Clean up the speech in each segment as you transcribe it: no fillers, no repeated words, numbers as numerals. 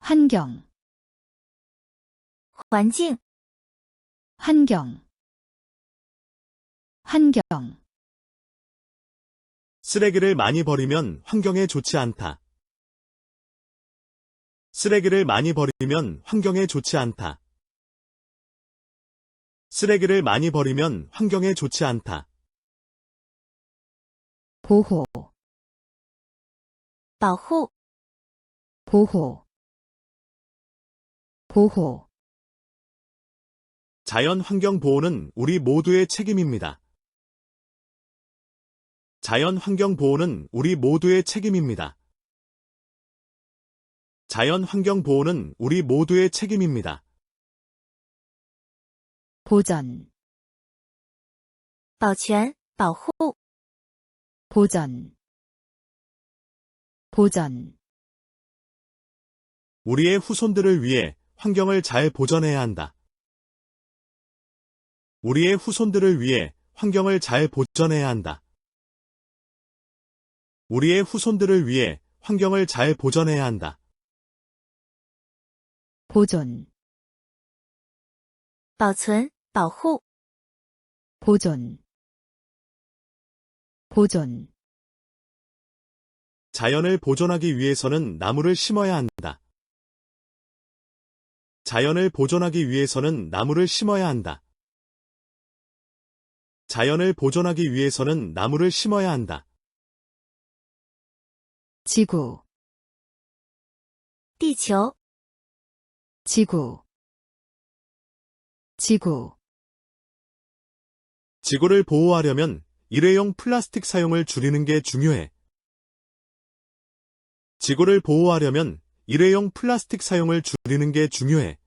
환경, 环境 환경, 환경, 쓰레기를 많이 버리면 환경에 좋지 않다. 쓰레기를 많이 버리면 환경에 좋지 않다. 쓰레기를 많이 버리면 환경에 좋지 않다. 보호, 保护 보호, 보호, 자연 환경 보호는 우리 모두의 책임입니다. 자연 환경 보호는 우리 모두의 책임입니다. 자연 환경 보호는 우리 모두의 책임입니다. 보전, 保全保护 보전, 보전, 우리의 후손들을 위해 환경을 잘 보존해야 한다. 우리의 후손들을 위해 환경을 잘 보존해야 한다. 우리의 후손들을 위해 환경을 잘 보존해야 한다. 보존, 保存保护 보존, 보존, 자연을 보존하기 위해서는 나무를 심어야 한다. 자연을 보존하기 위해서는 나무를 심어야 한다. 자연을 보존하기 위해서는 나무를 심어야 한다. 지구, 地球 지구, 지구, 지구를 보호하려면 일회용 플라스틱 사용을 줄이는 게 중요해. 지구를 보호하려면 일회용 플라스틱 사용을 줄이는 게 중요해.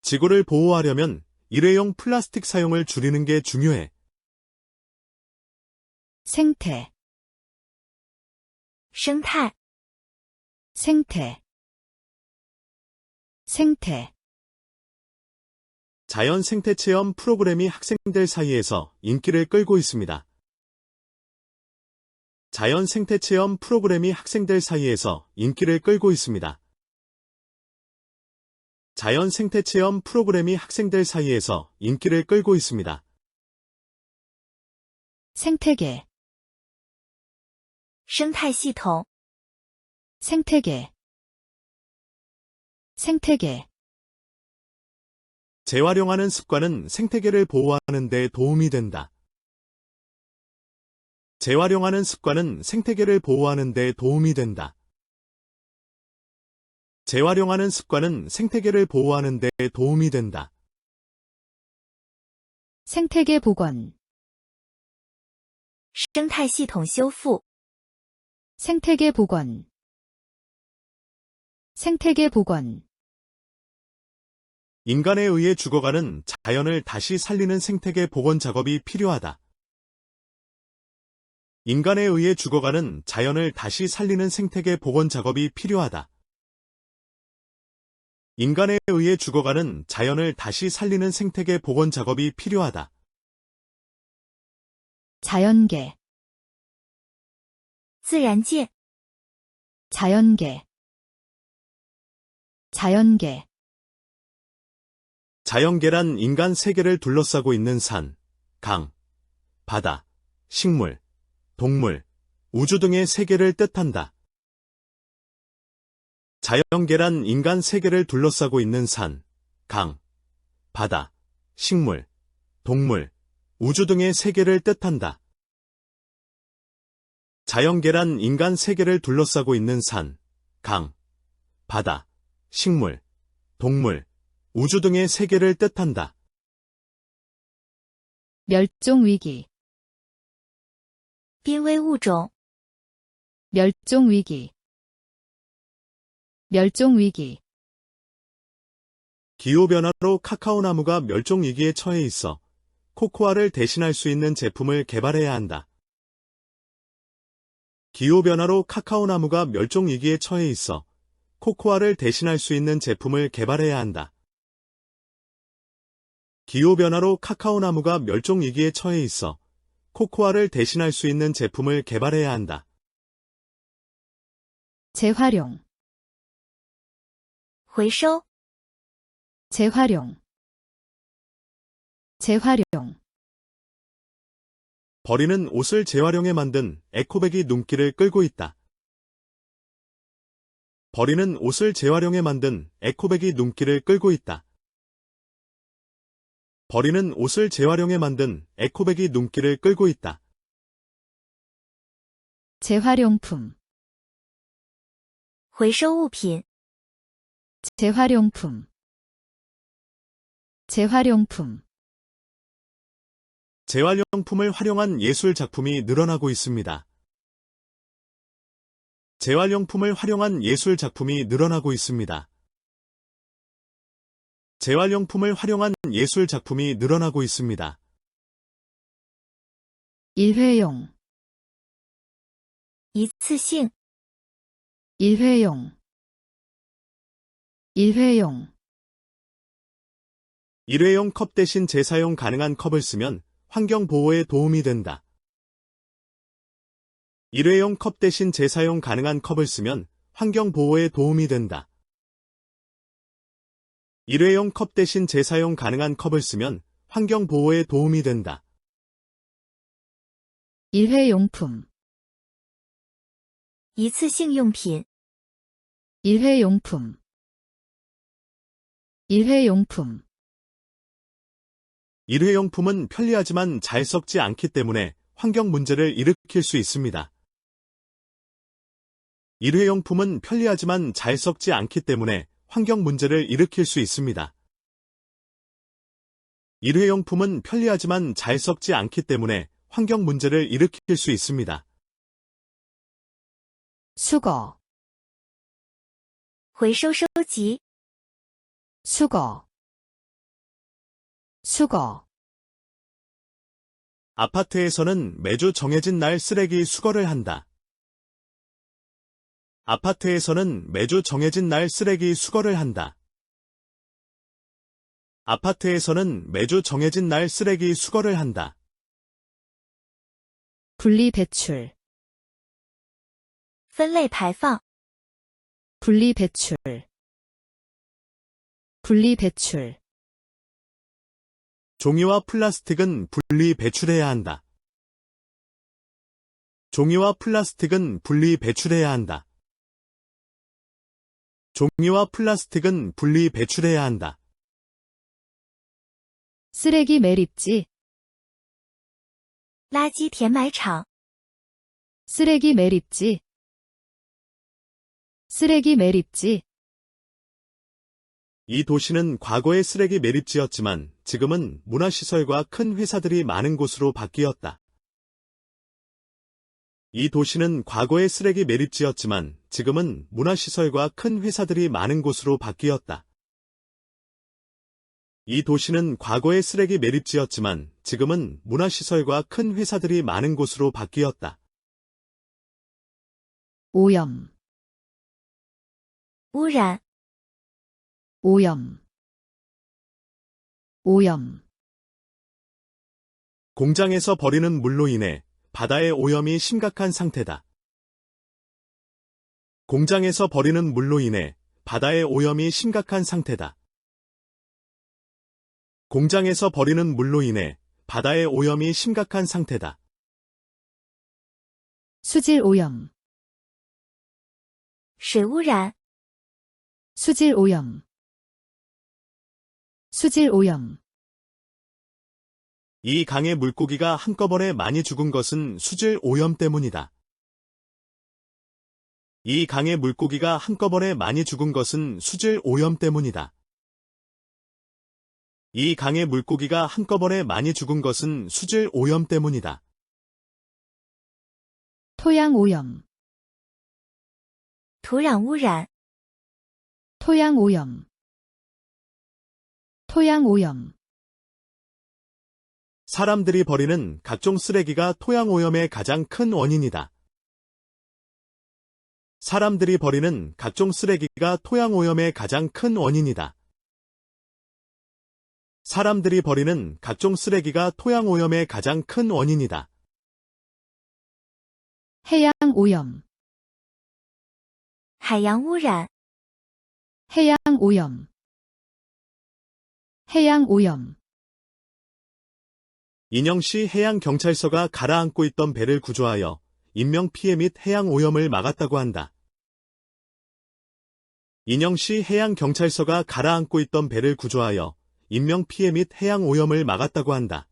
지구를 보호하려면 일회용 플라스틱 사용을 줄이는 게 중요해. 생태, 生态 생태, 생태, 자연 생태 체험 프로그램이 학생들 사이에서 인기를 끌고 있습니다. 자연 생태 체험 프로그램이 학생들 사이에서 인기를 끌고 있습니다. 자연 생태 체험 프로그램이 학생들 사이에서 인기를 끌고 있습니다. 생태계, 生态系统 생태계, 생태계, 재활용하는 습관은 생태계를 보호하는 데 도움이 된다. 재활용하는 습관은 생태계를 보호하는 데 도움이 된다. 재활용하는 습관은 생태계를 보호하는 데 도움이 된다. 생태계 복원, 生态系统修复 생태계 복원, 생태계 복원, 인간에 의해 죽어가는 자연을 다시 살리는 생태계 복원 작업이 필요하다. 인간에 의해 죽어가는 자연을 다시 살리는 생태계 복원 작업이 필요하다. 인간에 의해 죽어가는 자연을 다시 살리는 생태계 복원 작업이 필요하다. 자연계, 自然界 자연계, 자연계, 자연계란 인간 세계를 둘러싸고 있는 산, 강, 바다, 식물, 동물, 우주 등의 세계를 뜻한다. 자연계란 인간 세계를 둘러싸고 있는 산, 강, 바다, 식물, 동물, 우주 등의 세계를 뜻한다. 자연계란 인간 세계를 둘러싸고 있는 산, 강, 바다, 식물, 동물, 우주 등의 세계를 뜻한다. 멸종위기, 濒危物种 멸종위기, 멸종위기, 기후변화로 카카오 나무가 멸종위기에 처해 있어 코코아를 대신할 수 있는 제품을 개발해야 한다. 기후변화로 카카오 나무가 멸종위기에 처해 있어 코코아를 대신할 수 있는 제품을 개발해야 한다. 기후변화로 카카오 나무가 멸종위기에 처해 있어 코코아를 대신할 수 있는 제품을 개발해야 한다. 재활용, 回收， 재활용, 재활용, 버리는 옷을 재활용해 만든 에코백이 눈길을 끌고 있다. 버리는 옷을 재활용해 만든 에코백이 눈길을 끌고 있다. 버리는 옷을 재활용해 만든 에코백이 눈길을 끌고 있다. 재활용품, 回收物品， 재활용품, 재활용품, 재활용품을 활용한 예술 작품이 늘어나고 있습니다. 재활용품을 활용한 예술 작품이 늘어나고 있습니다. 재활용품을 활용한 예술 작품이 늘어나고 있습니다. 일회용, 一次性， 일회용, 일회용, 일회용 컵 대신 재사용 가능한 컵을 쓰면 환경 보호에 도움이 된다. 일회용 컵 대신 재사용 가능한 컵을 쓰면 환경 보호에 도움이 된다. 일회용 컵 대신 재사용 가능한 컵을 쓰면 환경 보호에 도움이 된다. 일회용품, 一次性用品， 일회용품, 일회용품, 일회용품은 편리하지만 잘 썩지 않기 때문에 환경 문제를 일으킬 수 있습니다. 일회용품은 편리하지만 잘 썩지 않기 때문에 환경 문제를 일으킬 수 있습니다. 일회용품은 편리하지만 잘 썩지 않기 때문에 환경 문제를 일으킬 수 있습니다. 수거, 回收收集， 수거, 수거, 아파트에서는 매주 정해진 날 쓰레기 수거를 한다. 아파트에서는 매주 정해진 날 쓰레기 수거를 한다. 아파트에서는 매주 정해진 날 쓰레기 수거를 한다. 분리배출, 分类排放， 분리배출, 분리배출, 종이와 플라스틱은 분리 배출해야 한다. 종이와 플라스틱은 분리 배출해야 한다. 종이와 플라스틱은 분리 배출해야 한다. 쓰레기 매립지, 垃圾填埋场， 쓰레기 매립지, 쓰레기 매립지, 이 도시는 과거의 쓰레기 매립지였지만 지금은 문화시설과 큰 회사들이 많은 곳으로 바뀌었다. 이 도시는 과거의 쓰레기 매립지였지만 지금은 문화시설과 큰 회사들이 많은 곳으로 바뀌었다. 이 도시는 과거의 쓰레기 매립지였지만 지금은 문화시설과 큰 회사들이 많은 곳으로 바뀌었다. 오염, 污染， 오염, 오염, 공장에서 버리는 물로 인해 바다의 오염이 심각한 상태다. 공장에서 버리는 물로 인해 바다의 오염이 심각한 상태다. 공장에서 버리는 물로 인해 바다의 오염이 심각한 상태다. 수질 오염, 水污染， 수질 오염, 수질 오염, 이 강의 물고기가 한꺼번에 많이 죽은 것은 수질 오염 때문이다. 이 강의 물고기가 한꺼번에 많이 죽은 것은 수질 오염 때문이다. 이 강의 물고기가 한꺼번에 많이 죽은 것은 수질 오염 때문이다. 토양 오염, 土壤污染， 토양 오염, 토양 오염, 사람들이 버리는 각종 쓰레기가 토양 오염의 가장 큰 원인이다. 사람들이 버리는 각종 쓰레기가 토양 오염의 가장 큰 원인이다. 사람들이 버리는 각종 쓰레기가 토양 오염의 가장 큰 원인이다. 해양 오염, 海洋污染， 해양 오염. 해양 오염. 인영시 해양경찰서가 가라앉고 있던 배를 구조하여 인명피해 및 해양오염을 막았다고 한다. 인영시 해양경찰서가 가라앉고 있던 배를 구조하여 인명피해 및 해양오염을 막았다고 한다.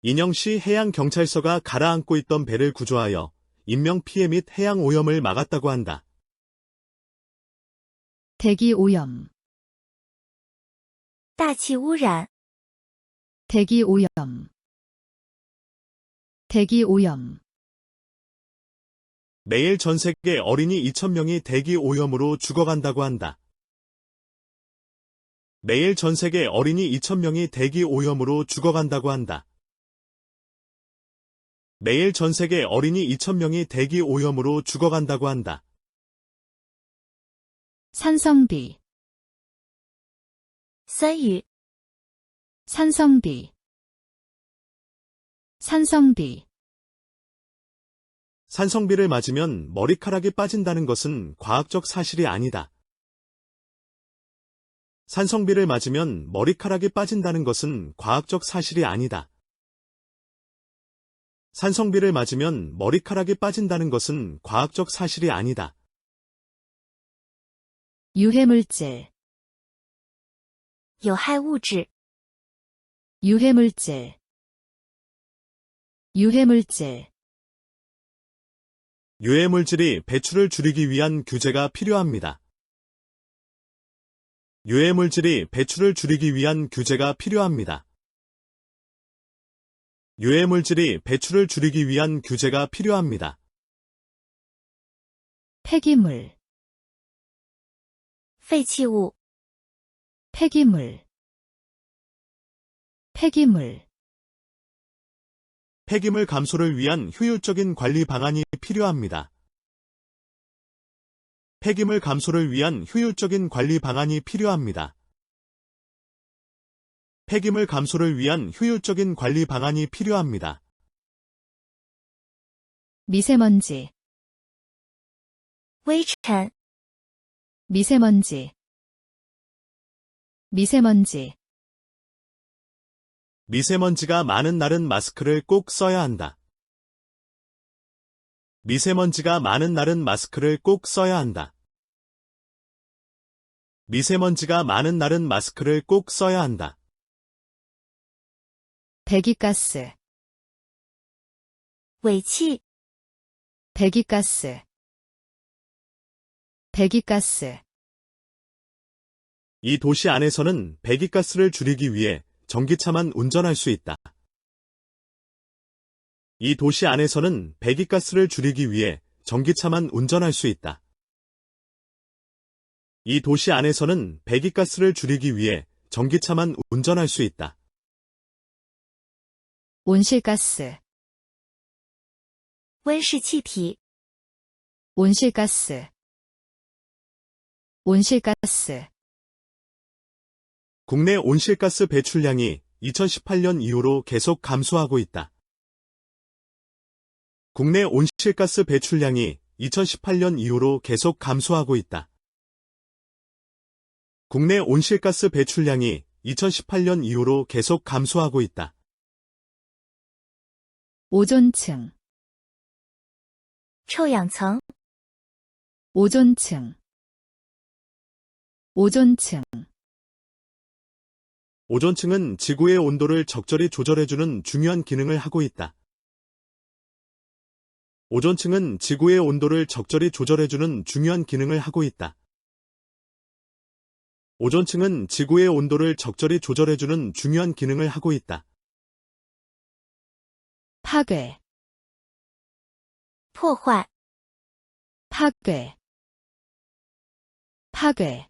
인영시 해양경찰서가 가라앉고 있던 배를 구조하여 인명피해 및 해양오염을 막았다고 한다. 대기 오염. 大气污染， 대기 오염. 대기 오염. 매일 전 세계 어린이 2,000명이 대기 오염으로 죽어간다고 한다. 매일 전 세계 어린이 2,000명이 대기 오염으로 죽어간다고 한다. 매일 전 세계 어린이 2,000명이 대기 오염으로 죽어간다고 한다. 산성비. 酸雨， 산성비. 산성비. 산성비를 맞으면 머리카락이 빠진다는 것은 과학적 사실이 아니다. 산성비를 맞으면 머리카락이 빠진다는 것은 과학적 사실이 아니다. 산성비를 맞으면 머리카락이 빠진다는 것은 과학적 사실이 아니다. 유해물질. 有害物质， 유해물질. 유해물질. 유해물질이 배출을 줄이기 위한 규제가 필요합니다. 유해물질이 배출을 줄이기 위한 규제가 필요합니다. 유해물질이 배출을 줄이기 위한 규제가 필요합니다. 폐기물. 废弃物， 폐기물. 폐기물. 폐기물 감소를 위한 효율적인 관리 방안이 필요합니다. 폐기물 감소를 위한 효율적인 관리 방안이 필요합니다. 폐기물 감소를 위한 효율적인 관리 방안이 필요합니다. 미세먼지. 微尘， 미세먼지. 미세먼지. 미세먼지가 많은 날은 마스크를 꼭 써야 한다. 미세먼지가 많은 날은 마스크를 꼭 써야 한다. 미세먼지가 많은 날은 마스크를 꼭 써야 한다. 배기가스. 尾气， 배기가스. 배기가스. 이 도시 안에서는 배기가스를 줄이기 위해 전기차만 운전할 수 있다. 이 도시 안에서는 배기가스를 줄이기 위해 전기차만 운전할 수 있다. 이 도시 안에서는 배기가스를 줄이기 위해 전기차만 운전할 수 있다. 온실가스. 温室气体， 온실가스. 온실가스. 국내 온실가스 배출량이 2018년 이후로 계속 감소하고 있다. 국내 온실가스 배출량이 2018년 이후로 계속 감소하고 있다. 국내 온실가스 배출량이 2018년 이후로 계속 감소하고 있다. 오존층. 臭氧层， 오존층. 오존층. 오존층은 지구의 온도를 적절히 조절해주는 중요한 기능을 하고 있다. 오존층은 지구의 온도를 적절히 조절해주는 중요한 기능을 하고 있다. 오존층은 지구의 온도를 적절히 조절해주는 중요한 기능을 하고 있다. 파괴. 破坏， 파괴. 파괴.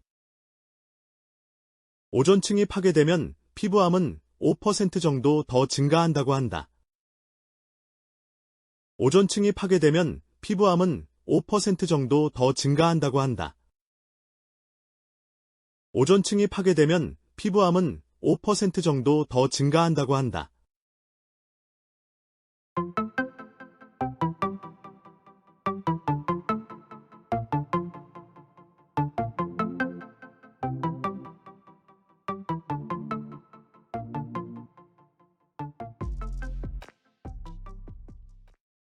오존층이 파괴되면 피부암은 5% 정도 더 증가한다고 한다. 오존층이 파괴되면 피부암은 5% 정도 더 증가한다고 한다. 오존층이 파괴되면 피부암은 5% 정도 더 증가한다고 한다.